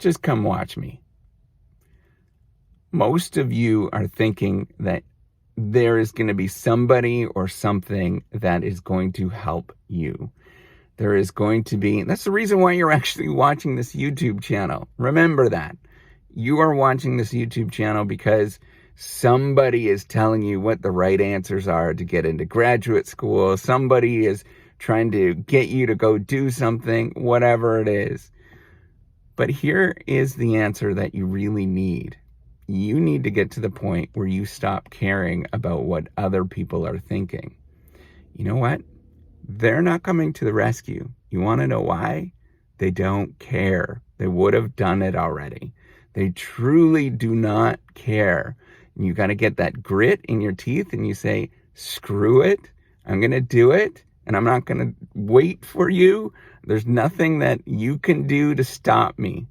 Just come watch me. Most of you are thinking that there is going to be somebody or something that is going to help you. There is going to be, that's the reason why you're actually watching this YouTube channel. Remember that. You are watching this YouTube channel because somebody is telling you what the right answers are to get into graduate school. Somebody is trying to get you to go do something, whatever it is. But here is the answer that you really need. You need to get to the point where you stop caring about what other people are thinking. You know what? They're not coming to the rescue. You want to know why? They don't care. They would have done it already. They truly do not care. And you got to get that grit in your teeth and you say, screw it. I'm going to do it. And I'm not going to wait for you. There's nothing that you can do to stop me.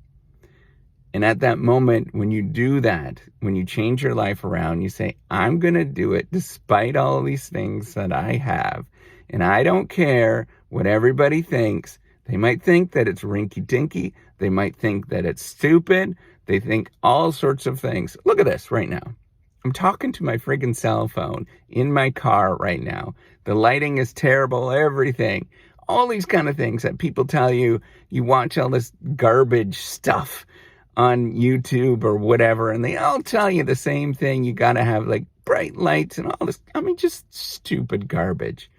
And at that moment, when you do that, when you change your life around, you say, I'm going to do it despite all of these things that I have. And I don't care what everybody thinks. They might think that it's rinky-dinky. They might think that it's stupid. They think all sorts of things. Look at this right now. I'm talking to my friggin' cell phone in my car right now. The lighting is terrible, everything. All these kind of things that people tell you. You watch all this garbage stuff on YouTube or whatever, and they all tell you the same thing. You got to have like bright lights and all this. I mean, just stupid garbage.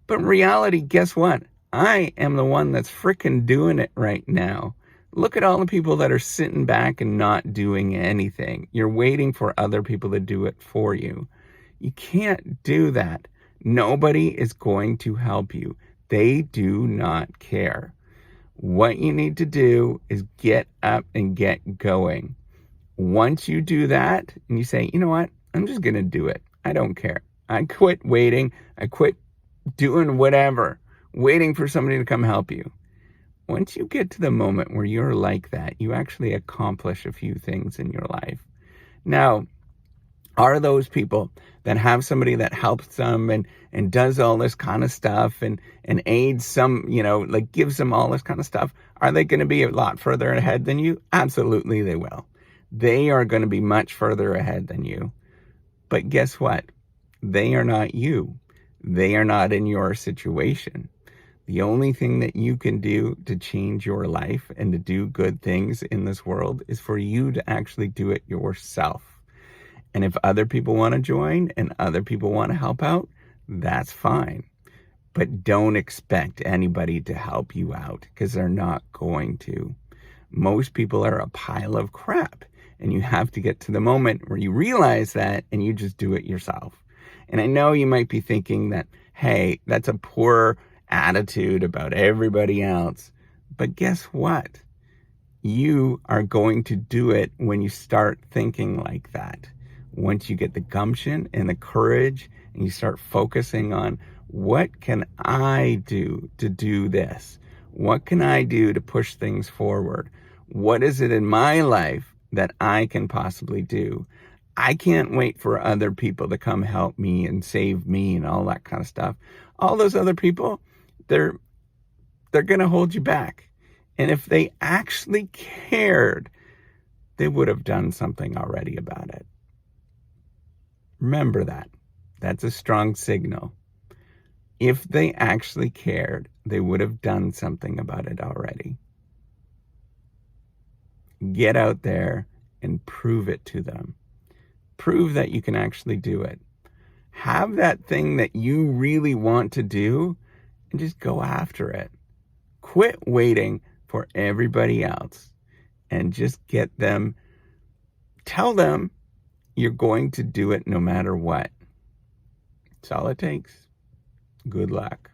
But in reality, guess what? I am the one that's frickin' doing it right now. Look at all the people that are sitting back and not doing anything. You're waiting for other people to do it for you. You can't do that. Nobody is going to help you. They do not care. What you need to do is get up and get going. Once you do that and you say, you know what? I'm just going to do it. I don't care. I quit waiting. I quit doing whatever, waiting for somebody to come help you. Once you get to the moment where you're like that, you actually accomplish a few things in your life. Now, are those people that have somebody that helps them and does all this kind of stuff and aids some, like gives them all this kind of stuff, are they going to be a lot further ahead than you? Absolutely they will. They are going to be much further ahead than you. But guess what? They are not you. They are not in your situation. The only thing that you can do to change your life and to do good things in this world is for you to actually do it yourself. And if other people want to join and other people want to help out, that's fine. But don't expect anybody to help you out because they're not going to. Most people are a pile of crap. And you have to get to the moment where you realize that and you just do it yourself. And I know you might be thinking that, hey, that's a poor attitude about everybody else. But guess what? You are going to do it when you start thinking like that. Once you get the gumption and the courage and you start focusing on what can I do to do this? What can I do to push things forward? What is it in my life that I can possibly do? I can't wait for other people to come help me and save me and all that kind of stuff. All those other people, they're going to hold you back. And if they actually cared, they would have done something already about it. Remember that. That's a strong signal. If they actually cared, they would have done something about it already. Get out there and prove it to them. Prove that you can actually do it. Have that thing that you really want to do and just go after it. Quit waiting for everybody else and just get them. Tell them you're going to do it no matter what. That's all it takes. Good luck.